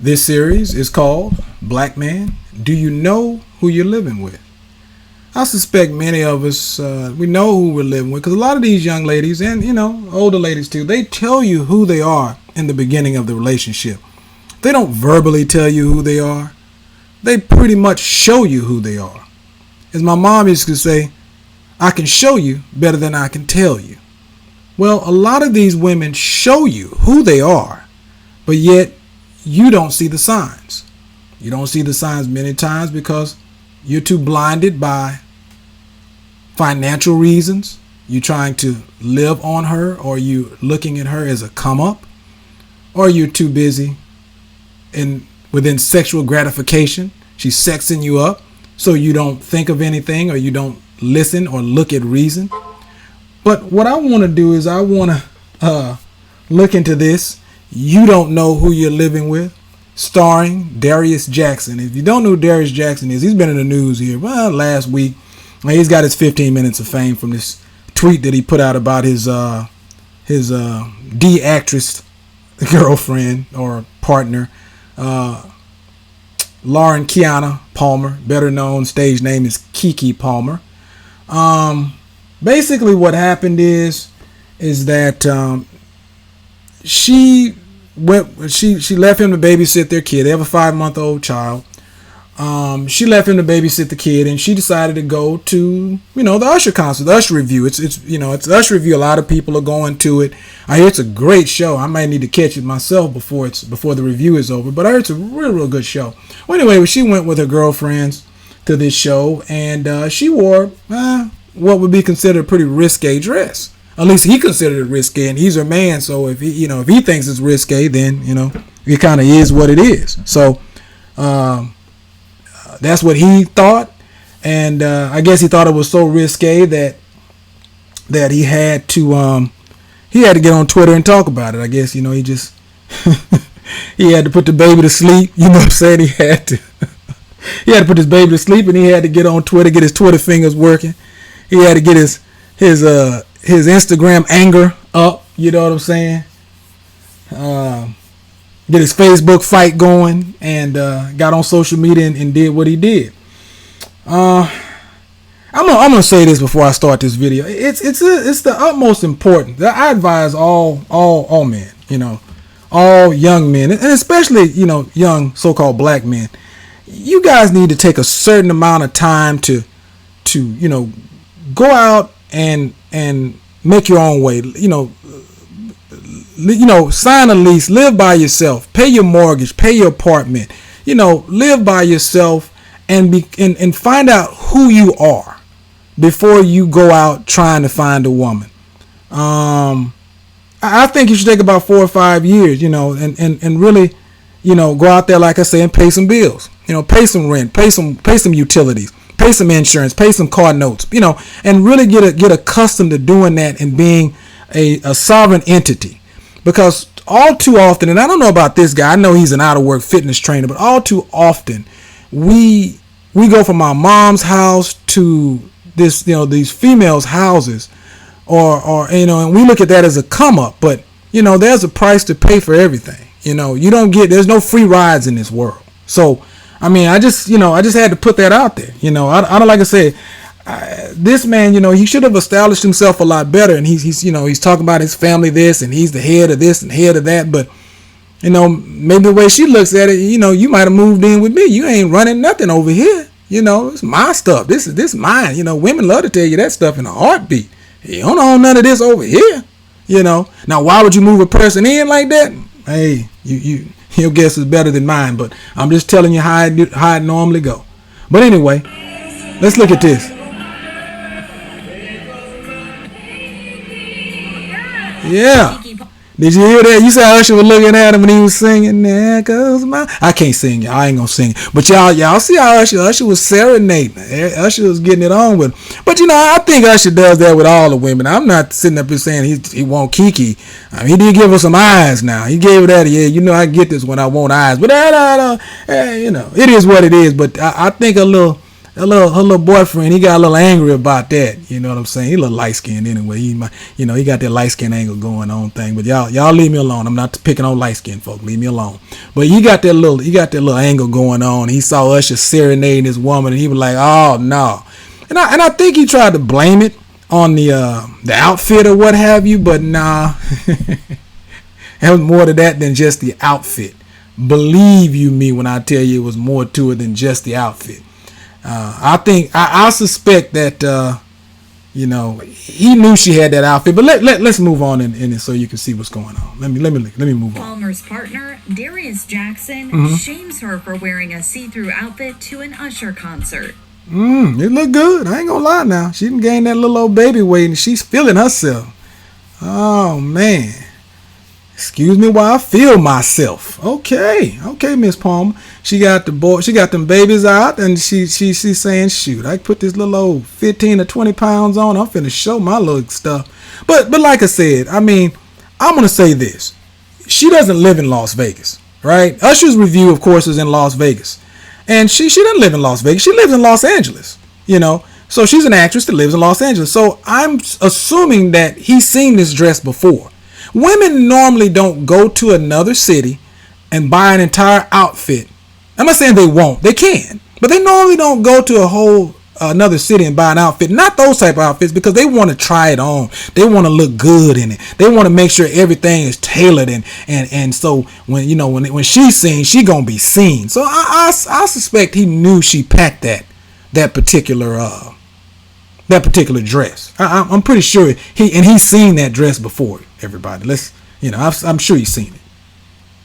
This series is called Black Man, Do You Know Who You're Living With? I suspect many of us, we know who we're living with, because a lot of these young ladies, and older ladies too, they tell you who they are in the beginning of the relationship. They don't verbally tell you who they are. They pretty much show you who they are. As my mom used to say, I can show you better than I can tell you. Well, a lot of these women show you who they are, but yet you don't see the signs. You don't see the signs many times because you're too blinded by financial reasons. You're trying to live on her, or you looking at her as a come up, or you're too busy within sexual gratification. She's sexing you up so you don't think of anything, or you don't listen or look at reason. But what I want to do is I want to look into this. You Don't Know Who You're Living With, starring Darius Jackson. If you don't know who Darius Jackson is, he's been in the news here last week. He's got his 15 minutes of fame from this tweet that he put out about his D-actress girlfriend or partner, Lauren Kiana Palmer, better known stage name is KeKe Palmer. Basically what happened is that she left him to babysit their kid. They have a 5-month-old child. She left him to babysit the kid, and she decided to go to the Usher concert, the Usher review. It's the Usher review. A lot of people are going to it. I hear it's a great show. I might need to catch it myself before the review is over. But I heard it's a real good show. Well, anyway, she went with her girlfriends to this show, and she wore what would be considered a pretty risque dress. At least he considered it risque, and he's her man. So if he thinks it's risque, then it kind of is what it is. So that's what he thought, and I guess he thought it was so risque that he had to get on Twitter and talk about it. I guess he just he had to put the baby to sleep. You know what I'm saying? He had to put his baby to sleep, and he had to get on Twitter, get his Twitter fingers working. He had to get his Instagram anger up. You know what I'm saying? Get his Facebook fight going, and got on social media and did what he did. I'm gonna say this before I start this video. It's the utmost important. I advise all men, all young men, and especially young so-called black men. You guys need to take a certain amount of time to go out and make your own way. Sign a lease, live by yourself, pay your mortgage, pay your apartment, live by yourself, and find out who you are before you go out trying to find a woman. I think you should take about 4 or 5 years, and really, go out there, like I say, and pay some bills, pay some rent, pay some utilities, pay some insurance, pay some car notes, and really get accustomed to doing that and being a sovereign entity. Because all too often, and I don't know about this guy, I know he's an out-of-work fitness trainer, but all too often, we go from our mom's house to these females' houses, or and we look at that as a come up. But there's a price to pay for everything. There's no free rides in this world. So I just had to put that out there. I don't, like I said, this man, he should have established himself a lot better, and he's talking about his family this, and he's the head of this and head of that. But maybe the way she looks at it, you might have moved in with me. You ain't running nothing over here. It's my stuff. This is mine. Women love to tell you that stuff in a heartbeat. You don't own none of this over here. Now why would you move a person in like that? Hey, your guess is better than mine, but I'm just telling you how it normally go. But anyway, let's look at this. Yeah. Did you hear that? You said Usher was looking at him when he was singing, "There goes my..." I can't sing it. I ain't gonna sing it. But y'all see how Usher was serenading. Usher was getting it on with him. But I think Usher does that with all the women. I'm not sitting up here saying he want KeKe. He did give her some eyes now. He gave her that. Yeah, I get this when I want eyes. But it is what it is. But I think a little her little boyfriend, he got a little angry about that. You know what I'm saying? He a little light skinned anyway. He got that light skin angle going on thing. But y'all leave me alone. I'm not picking on light skinned folk. Leave me alone. But he got that little angle going on. He saw Usher serenading this woman, and he was like, oh no. And I think he tried to blame it on the outfit or what have you, but nah. It was more to that than just the outfit. Believe you me when I tell you it was more to it than just the outfit. I suspect that he knew she had that outfit. But let's move on in so you can see what's going on. Let me move on. Palmer's partner, Darius Jackson, shames her for wearing a see-through outfit to an Usher concert. It looked good. I ain't gonna lie now. She done gained that little old baby weight and she's feeling herself. Oh man. Excuse me while I feel myself. Okay, Miss Palmer. She got them babies out, and she's saying, shoot, I put this little old 15 or 20 pounds on. I'm finna show my little stuff. But like I said, I mean, I'm gonna say this. She doesn't live in Las Vegas, right? Usher's review, of course, is in Las Vegas. And she doesn't live in Las Vegas. She lives in Los Angeles, So she's an actress that lives in Los Angeles. So I'm assuming that he's seen this dress before. Women normally don't go to another city and buy an entire outfit. I'm not saying they won't. They can. But they normally don't go to another city and buy an outfit. Not those type of outfits, because they want to try it on. They want to look good in it. They want to make sure everything is tailored. And so when she's seen, she going to be seen. So I suspect he knew she packed that particular dress. I'm pretty sure he's seen that dress before. Everybody, I'm sure he's seen it.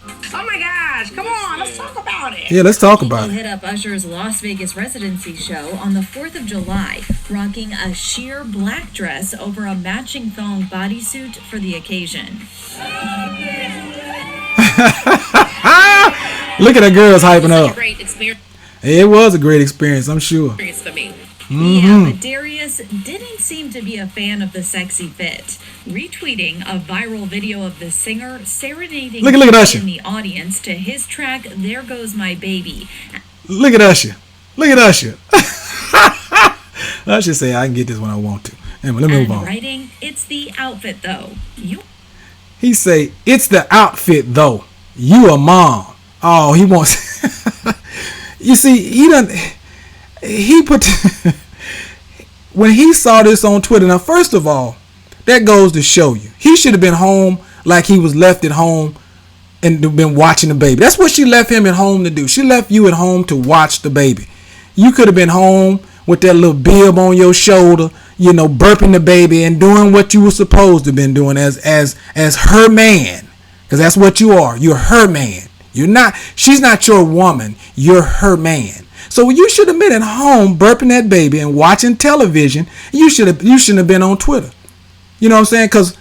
Oh my gosh, come on, let's talk about it. Yeah, let's talk about it. Hit up Usher's Las Vegas residency show on the 4th of July, rocking a sheer black dress over a matching thong bodysuit for the occasion. Look at the girls hyping up. Great experience. It was a great experience, I'm sure. For me. Yeah, but Darius didn't seem to be a fan of the sexy fit, retweeting a viral video of the singer serenading look at Usher in the audience to his track "There Goes My Baby." Look at Usher. Usher say, I can get this when I want to. Anyway, let me move on. Writing, it's the outfit though. He say, it's the outfit though. You a mom. Oh, he wants. You see, he put when he saw this on Twitter. Now, first of all, that goes to show you he should have been home like he was left at home and been watching the baby. That's what she left him at home to do. She left you at home to watch the baby. You could have been home with that little bib on your shoulder, burping the baby and doing what you were supposed to have been doing as her man, because that's what you are. You're her man. She's not your woman. You're her man. So you should have been at home burping that baby and watching television. You shouldn't have been on Twitter. You know what I'm saying? Because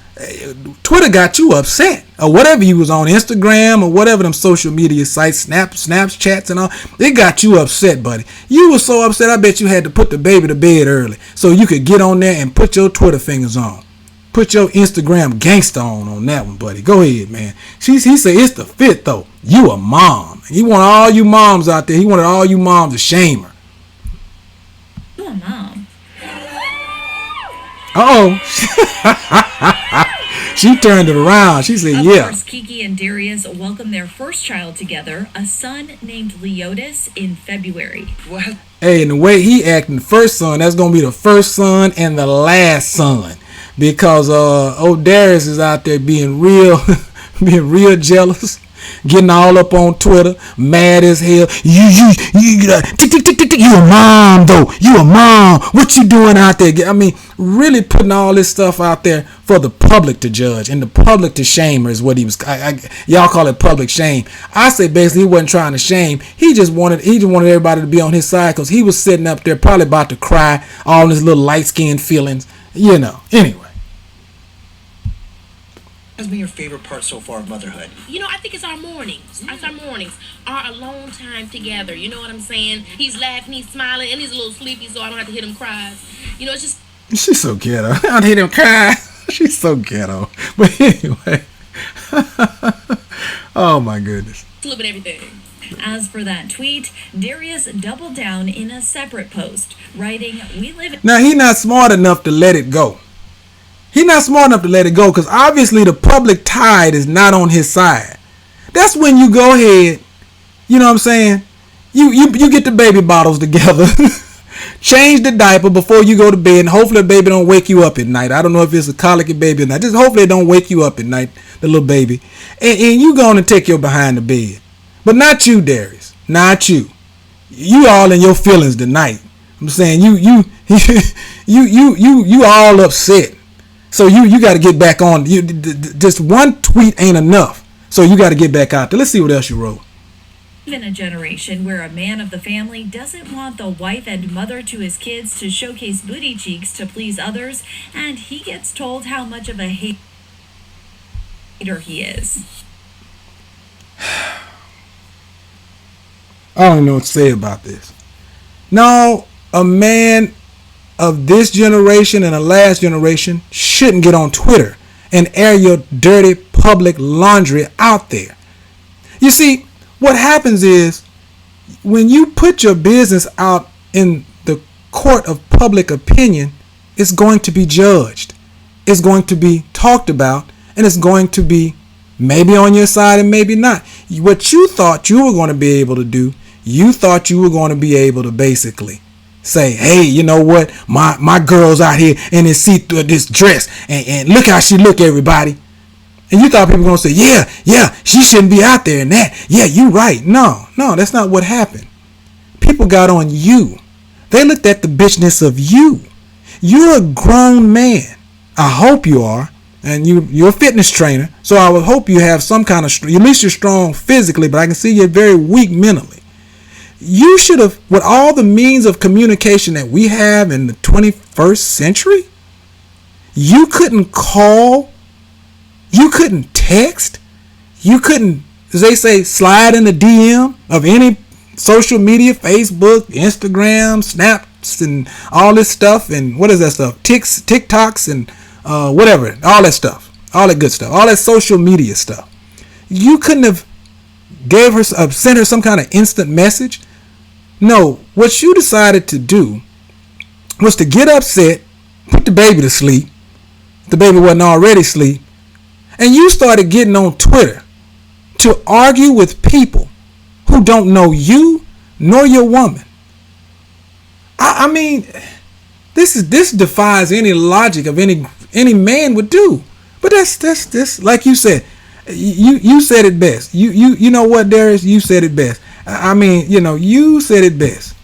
Twitter got you upset, or whatever you was on, Instagram or whatever them social media sites, Snapchats and all. It got you upset, buddy. You were so upset, I bet you had to put the baby to bed early so you could get on there and put your Twitter fingers on. Put your Instagram gangster on that one, buddy. Go ahead, man. He said it's the fit though. You a mom. He wanted all you moms out there. He wanted all you moms to shame her. You a mom. She turned it around. She said, yeah. Of course, KeKe and Darius welcomed their first child together, a son named Leotis, in February. What? Hey, and the way he acting, the first son, that's going to be the first son and the last son. Because old Darius is out there being real jealous, getting all up on Twitter, mad as hell. You a mom though. You a mom. What you doing out there? I mean, really putting all this stuff out there for the public to judge and the public to shame her is what he was. Y'all call it public shame. I say basically he wasn't trying to shame. He just wanted everybody to be on his side, because he was sitting up there probably about to cry, all his little light skinned feelings, Anyway. What's been your favorite part so far of motherhood? I think it's our mornings. It's our mornings. Our alone time together. You know what I'm saying? He's laughing, he's smiling, and he's a little sleepy, so I don't have to hit him cry. It's just... She's so ghetto. I don't hit him cry. She's so ghetto. But anyway. Oh, my goodness. A little bit of everything. As for that tweet, Darius doubled down in a separate post, writing, "We live in..." Now, he not smart enough to let it go. He not smart enough to let it go because obviously the public tide is not on his side. That's when you go ahead, you know what I'm saying? You get the baby bottles together, change the diaper before you go to bed, and hopefully the baby don't wake you up at night. I don't know if it's a colicky baby or not. Just hopefully it don't wake you up at night, the little baby. And you go on and take your behind the bed. But not you, Darius. Not you. You all in your feelings tonight. I'm saying you all upset. So you got to get back on. Just one tweet ain't enough. So you got to get back out there. Let's see what else you wrote. In a generation where a man of the family doesn't want the wife and mother to his kids to showcase booty cheeks to please others, and he gets told how much of a hater he is. I don't know what to say about this. No, a man of this generation and the last generation shouldn't get on Twitter and air your dirty public laundry out there. You see, what happens is when you put your business out in the court of public opinion, it's going to be judged. It's going to be talked about, and it's going to be maybe on your side and maybe not. What you thought you were going to be able to do, you thought you were going to be able to basically say, hey, you know what? My girl's out here in this this dress, and look how she look, everybody. And you thought people were going to say, yeah, she shouldn't be out there in that. Yeah, you right. No, that's not what happened. People got on you. They looked at the bitchness of you. You're a grown man. I hope you are. And you're a fitness trainer. So I would hope you have some kind of, at least you're strong physically, but I can see you're very weak mentally. You should have, with all the means of communication that we have in the 21st century, you couldn't call, you couldn't text, you couldn't, as they say, slide in the DM of any social media, Facebook, Instagram, Snaps, and all this stuff, and what is that stuff? TikToks and whatever, all that stuff, all that good stuff, all that social media stuff. You couldn't have gave her, sent her some kind of instant message. No, what you decided to do was to get upset, put the baby to sleep. The baby wasn't already asleep. And you started getting on Twitter to argue with people who don't know you nor your woman. I mean, this defies any logic of any man would do. But that's like you said. You said it best. You know what, Darius? You said it best. I mean, you said it best.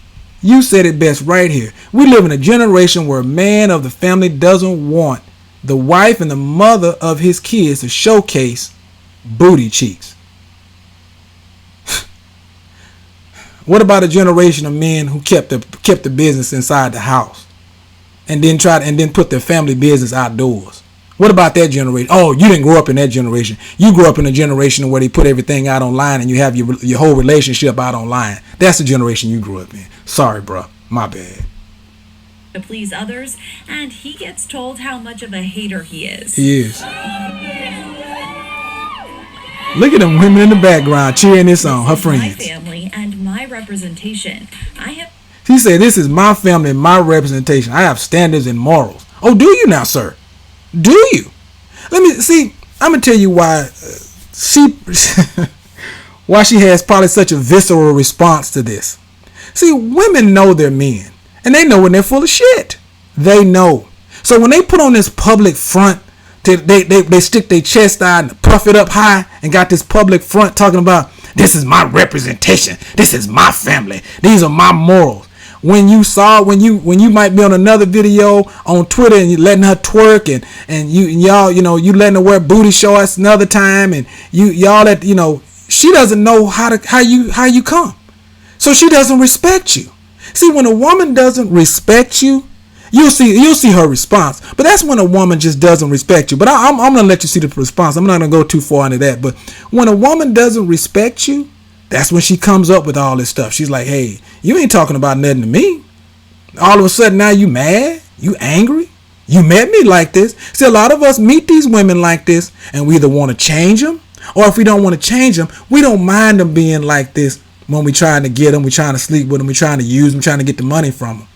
You said it best right here. We live in a generation where a man of the family doesn't want the wife and the mother of his kids to showcase booty cheeks. What about a generation of men who kept the business inside the house and then put their family business outdoors? What about that generation? Oh, you didn't grow up in that generation. You grew up in a generation where they put everything out online and you have your whole relationship out online. That's the generation you grew up in. Sorry, bro. My bad. To please others, and he gets told how much of a hater he is. He is. Look at them women in the background cheering this on, her friends. My family and my representation. He said, this is my family and my representation. I have standards and morals. Oh, do you now, sir? Do you? Let me see. I'm gonna tell you why why she has probably such a visceral response to this. See, women know their men, and they know when they're full of shit. They know. So when they put on this public front, they stick their chest out and puff it up high, and got this public front talking about, this is my representation. This is my family. These are my morals. When you might be on another video on Twitter and you letting her twerk and y'all you letting her wear booty shorts another time, and y'all let she doesn't know how you come, so she doesn't respect you. See, when a woman doesn't respect you, you'll see her response. But that's when a woman just doesn't respect you. But I'm gonna let you see the response. I'm not gonna go too far into that. But when a woman doesn't respect you, that's when she comes up with all this stuff. She's like, hey, you ain't talking about nothing to me. All of a sudden now you mad? You angry? You met me like this? See, a lot of us meet these women like this, and we either want to change them, or if we don't want to change them, we don't mind them being like this when we trying to get them, we trying to sleep with them, we trying to use them, trying to get the money from them.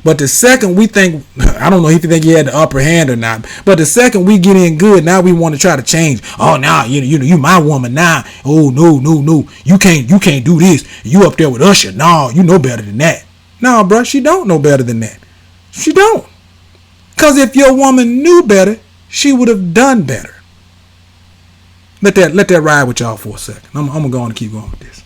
But the second we think, I don't know if you think he had the upper hand or not, but the second we get in good, now we want to try to change. Oh, now you my woman now. Oh, no, you can't do this. You up there with Usher. No, you know better than that. No, bro, she don't know better than that. She don't. Because if your woman knew better, she would have done better. Let that ride with y'all for a second. I'm gonna go on and keep going with this.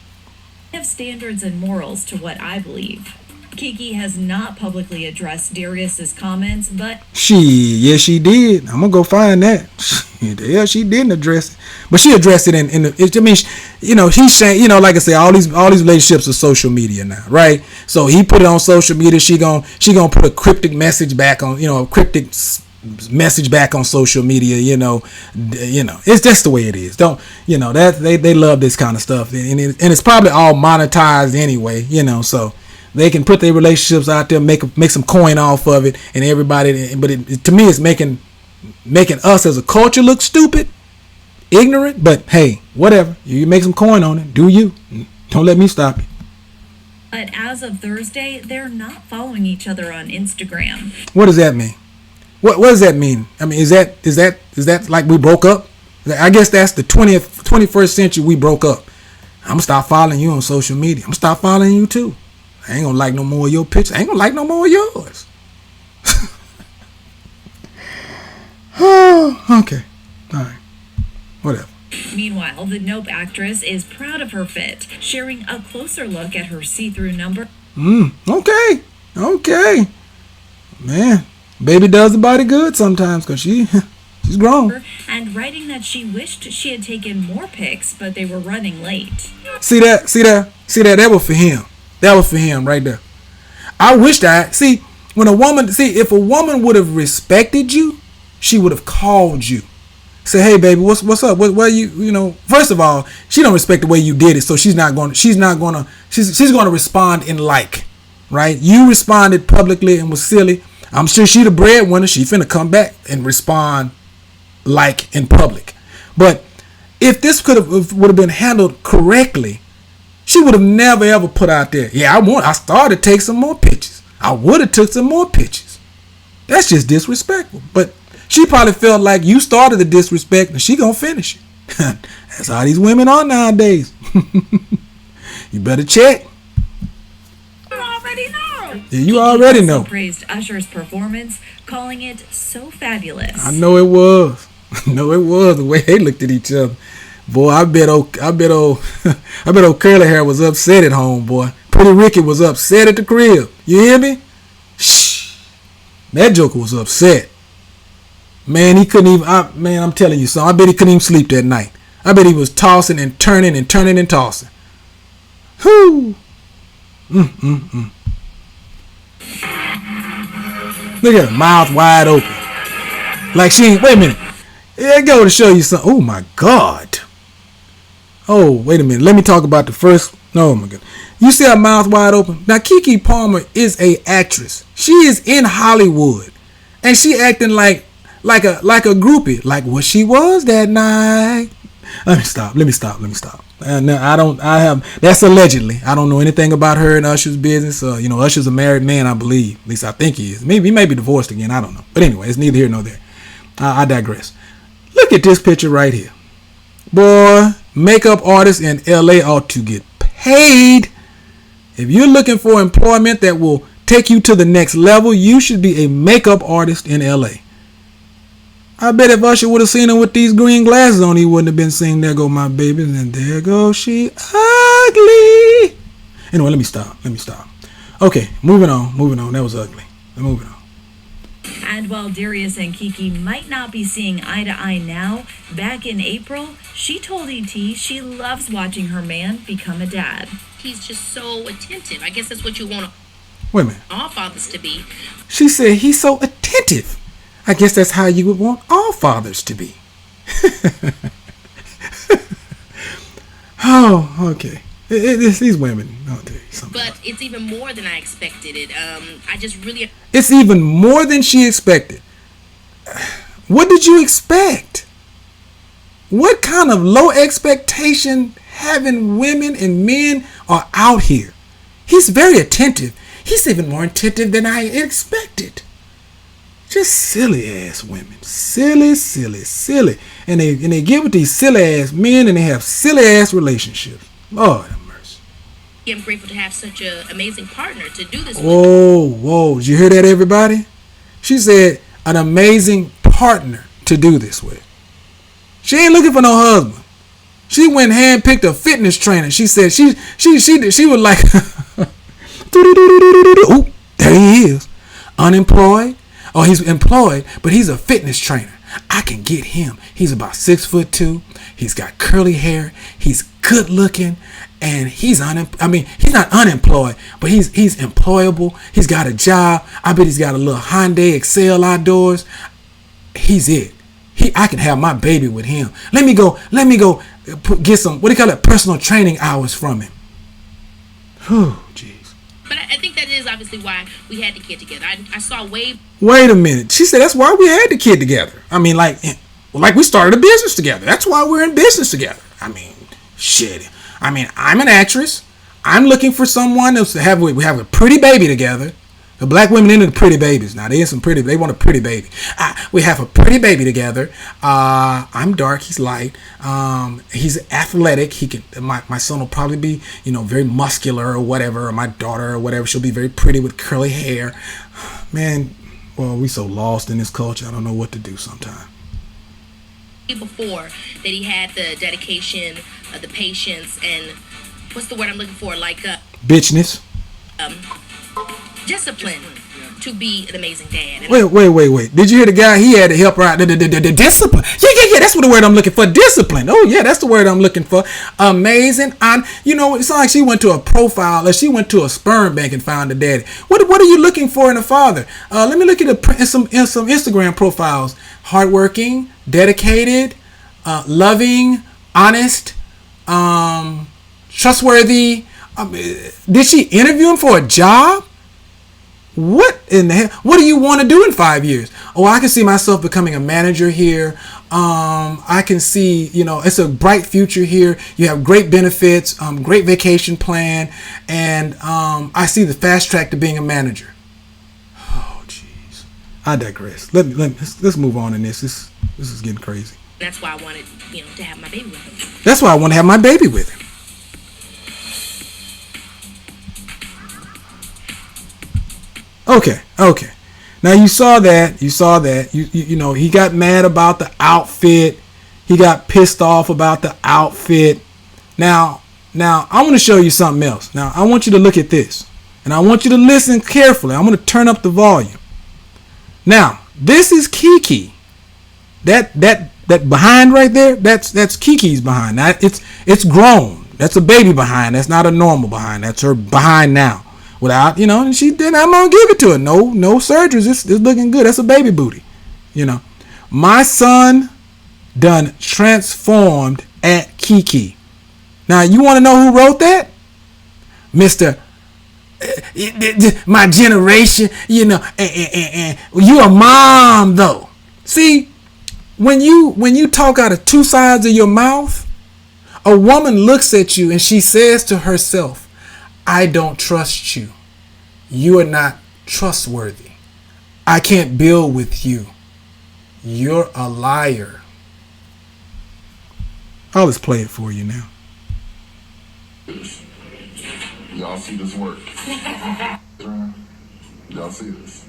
I have standards and morals to what I believe. KeKe has not publicly addressed Darius's comments, but yes, she did. I'm gonna go find that. Yeah, she didn't address it, but she addressed it in the. I mean, he's saying, like I say, all these relationships are social media now, right? So he put it on social media. She gonna put a cryptic message back on, a cryptic message back on social media. It's just the way it is. Don't that they love this kind of stuff, and it's probably all monetized anyway. So. They can put their relationships out there, make some coin off of it, and everybody. But to me, it's making us as a culture look stupid, ignorant. But hey, whatever. You make some coin on it. Do you? Don't let me stop you. But as of Thursday, they're not following each other on Instagram. What does that mean? What does that mean? I mean, is that like we broke up? I guess that's the 21st century. We broke up. I'm gonna stop following you on social media. I'm gonna stop following you too. I ain't gonna like no more of your pictures. I ain't gonna like no more of yours. Oh, okay. All right. Whatever. Meanwhile, the Nope actress is proud of her fit, sharing a closer look at her see-through number. Okay. Man, baby does the body good sometimes because she's grown. And writing that she wished she had taken more pics, but they were running late. See that? That was for him. That was for him right there. I wish that. If a woman would have respected you, she would have called you. Say, hey baby, what's up? Where you first of all, she don't respect the way you did it, so she's gonna respond in like, right? You responded publicly and was silly. I'm sure she the breadwinner. She finna come back and respond like in public. But if this would have been handled correctly, she would have never ever put out there, yeah, I started to take some more pictures. I would have took some more pictures. That's just disrespectful. But she probably felt like you started the disrespect and she gonna finish it. That's how these women are nowadays. You better check. You already know. Yeah, you already KeKe know. also praised Usher's performance, calling it so fabulous. I know it was. The way they looked at each other. Boy, I bet old curly hair was upset at home, boy. Pretty Ricky was upset at the crib. You hear me? Shh. That joker was upset. Man, he couldn't even. I'm telling you something. I bet he couldn't even sleep that night. I bet he was tossing and turning and turning and tossing. Whoo. Look at her, mouth wide open. Like she ain't. Wait a minute. Yeah, go to show you something. Oh my God. Oh, wait a minute. Let me talk about the first. Oh my God. You see her mouth wide open? Now, KeKe Palmer is a actress. She is in Hollywood. And she acting like a groupie. Like what she was that night. Let me stop. That's allegedly. I don't know anything about her and Usher's business. Usher's a married man, I believe. At least I think he is. Maybe he may be divorced again. I don't know. But anyway, it's neither here nor there. I digress. Look at this picture right here. Boy, makeup artists in LA ought to get paid. If you're looking for employment that will take you to the next level, you should be a makeup artist in LA. I bet if Usher would have seen her with these green glasses on, he wouldn't have been saying, there go my baby, and there goes she ugly. Anyway, let me stop. Okay, moving on. That was ugly. Moving on. And while Darius and KeKe might not be seeing eye to eye now, back in April, she told ET she loves watching her man become a dad. He's just so attentive. I guess that's what you want Wait a minute. all fathers to be. She said he's so attentive. I guess that's how you would want all fathers to be. Oh, okay. These women, I'll tell you something. But it's even more than I expected it. It's even more than she expected. What did you expect? What kind of low expectation having women and men are out here. He's very attentive. He's even more attentive than I expected. Just silly ass women. Silly, silly, silly. And they get with these silly ass men and they have silly ass relationships. Lord have mercy. I'm grateful to have such an amazing partner to do this with. Whoa. Did you hear that, everybody? She said an amazing partner to do this with. She ain't looking for no husband. She went and handpicked a fitness trainer. She said she was like, oh, there he is. Unemployed. Oh, he's employed, but he's a fitness trainer. I can get him. He's about 6'2". He's got curly hair. He's good looking, and he's he's not unemployed, but he's employable. He's got a job. I bet he's got a little Hyundai Excel outdoors. He's it. I can have my baby with him. Let me go get some, what do you call it, personal training hours from him. Whew, jeez. But I think that is obviously why we had the kid together. I saw way. Wait a minute. She said that's why we had the kid together. I mean, like we started a business together. That's why we're in business together. I mean, shit. I mean, I'm an actress. I'm looking for someone else to have. We have a pretty baby together. The black women into the pretty babies. Now they want a pretty baby. We have a pretty baby together. I'm dark. He's light. He's athletic. My son will probably be, very muscular or whatever. Or my daughter or whatever. She'll be very pretty with curly hair. Man, well, we so lost in this culture. I don't know what to do sometimes. Before that, he had the dedication, the patience, and what's the word I'm looking for? Like bitchness. Discipline to be an amazing dad. Wait. Did you hear the guy? He had to help her out. The discipline. Yeah. That's what the word I'm looking for. Discipline. Oh, yeah, that's the word I'm looking for. Amazing. It's like she went to a profile, or she went to a sperm bank and found a daddy. What are you looking for in a father? Let me look at some Instagram profiles. Hardworking, dedicated, loving, honest, trustworthy. Did she interview him for a job? What in the hell? What do you want to do in 5 years? Oh, I can see myself becoming a manager here. I can see, it's a bright future here. You have great benefits, great vacation plan, and I see the fast track to being a manager. Oh, jeez. I digress. Let's move on in this. This is getting crazy. That's why I wanted, to have my baby with him. That's why I want to have my baby with him. Okay. Now you saw that. He got mad about the outfit. He got pissed off about the outfit. Now I want to show you something else. Now I want you to look at this, and I want you to listen carefully. I'm going to turn up the volume. Now this is KeKe. That behind right there. That's KeKe's behind. Now it's grown. That's a baby behind. That's not a normal behind. That's her behind now. Without, and she did. I'm gonna give it to her. No surgeries. It's looking good. That's a baby booty. My son done transformed at KeKe. Now you want to know who wrote that? Mr. My generation. And you a mom though. See, when you talk out of two sides of your mouth, a woman looks at you and she says to herself, I don't trust you. You are not trustworthy. I can't build with you. You're a liar. I'll just play it for you now. Y'all see this work? Y'all see this?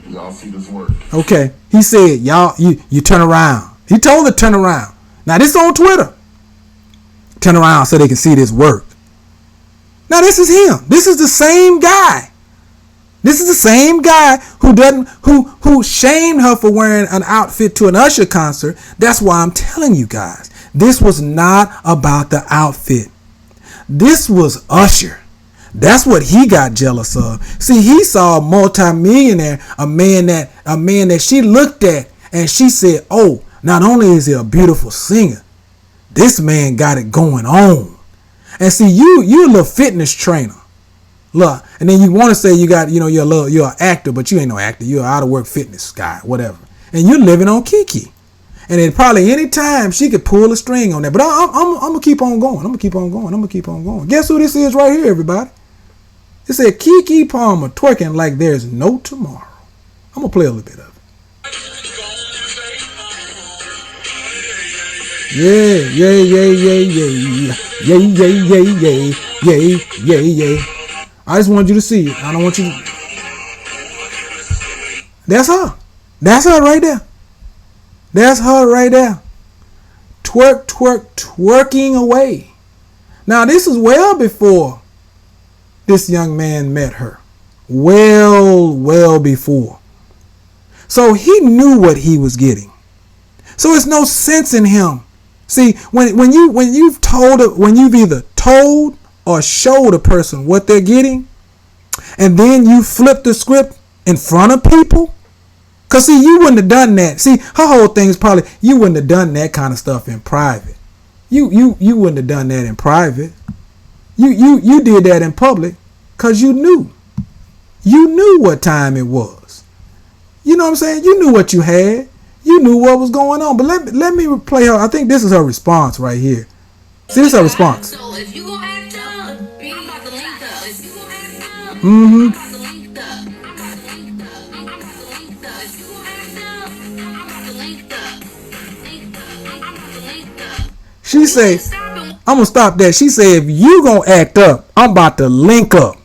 Y'all see this work? Okay. He said, y'all, you turn around. He told her to turn around. Now this is on Twitter. Turn around so they can see this work. Now this is him. This is the same guy. This is the same guy who shamed her for wearing an outfit to an Usher concert. That's why I'm telling you guys. This was not about the outfit. This was Usher. That's what he got jealous of. See, he saw a multimillionaire, a man that she looked at and she said, "Oh, not only is he a beautiful singer, this man got it going on." And see, you're a little fitness trainer. Look, and then you want to say you got, you're an actor, but you ain't no actor. You're an out of work fitness guy, whatever. And you're living on KeKe. And then probably any time she could pull a string on that. But I'm gonna keep on going. I'm gonna keep on going. I'm gonna keep on going. Guess who this is right here, everybody? It said KeKe Palmer twerking like there's no tomorrow. I'm gonna play a little bit of it. Yeah, yeah, yeah, yeah, yeah, yeah, yeah, yeah, yeah, yeah, yeah, yeah. I just want you to see it. I don't want you to. That's her. That's her right there. That's her right there. Twerk, twerk, twerking away. Now, this is well before this young man met her. Well before. So he knew what he was getting. So it's no sense in him. See, when you've either told or showed a person what they're getting, and then you flip the script in front of people, cause see, you wouldn't have done that. See, her whole thing is probably you wouldn't have done that kind of stuff in private. You wouldn't have done that in private. You did that in public, cause you knew what time it was. You know what I'm saying? You knew what you had. You knew what was going on. But let me play her. I think this is her response right here. See, this is her response. So if you gonna act up, I'm about to link up. If you gonna act up, Mm-hmm. I'm about to link up. I'm about to link up. I'm about to link up. If you gonna act up, I'm about to link up. Link up. I'm about to link up. She say, I'm gonna stop that. She say, if you gonna act up, I'm about to link up.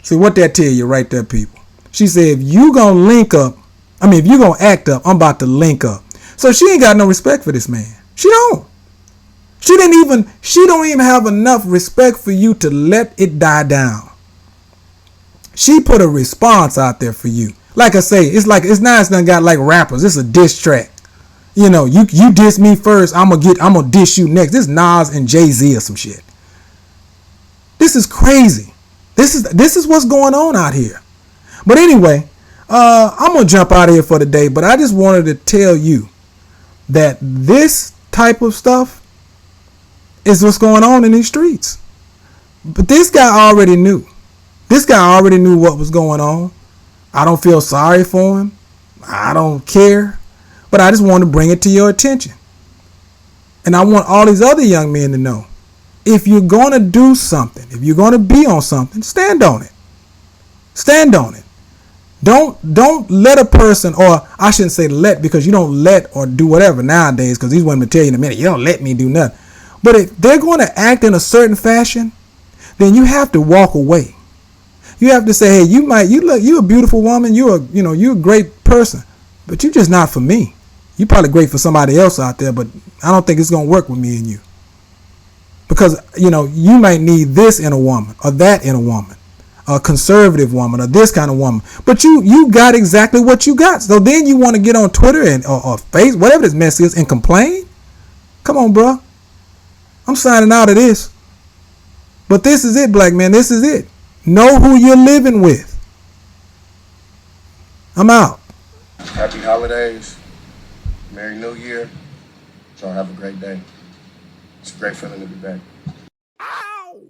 See what that tell you right there, people. She said, if you gonna link up, if you gonna act up, I'm about to link up. So she ain't got no respect for this man. She don't. She don't even have enough respect for you to let it die down. She put a response out there for you. Like I say, it's done got like rappers. It's a diss track. You know, you diss me first, I'm gonna diss you next. This Nas and Jay-Z or some shit. This is crazy. This is what's going on out here. But anyway, I'm gonna jump out of here for the day. But I just wanted to tell you that this type of stuff is what's going on in these streets. But this guy already knew. This guy already knew what was going on. I don't feel sorry for him. I don't care. But I just want to bring it to your attention. And I want all these other young men to know, if you're going to do something, if you're going to be on something, stand on it. Stand on it. Don't let a person, or I shouldn't say let, because you don't let or do whatever nowadays, because these women will tell you in a minute, you don't let me do nothing. But if they're going to act in a certain fashion, then you have to walk away. You have to say, hey, you're a beautiful woman, you're a great person, but you're just not for me. You're probably great for somebody else out there, but I don't think it's going to work with me and you. Because, you might need this in a woman, or that in a woman, a conservative woman, or this kind of woman. But you got exactly what you got. So then you want to get on Twitter or Facebook, whatever this mess is, and complain? Come on, bro. I'm signing out of this. But this is it, black man. This is it. Know who you're living with. I'm out. Happy holidays. Merry New Year. Y'all have a great day. It's a great feeling to be back. Ow!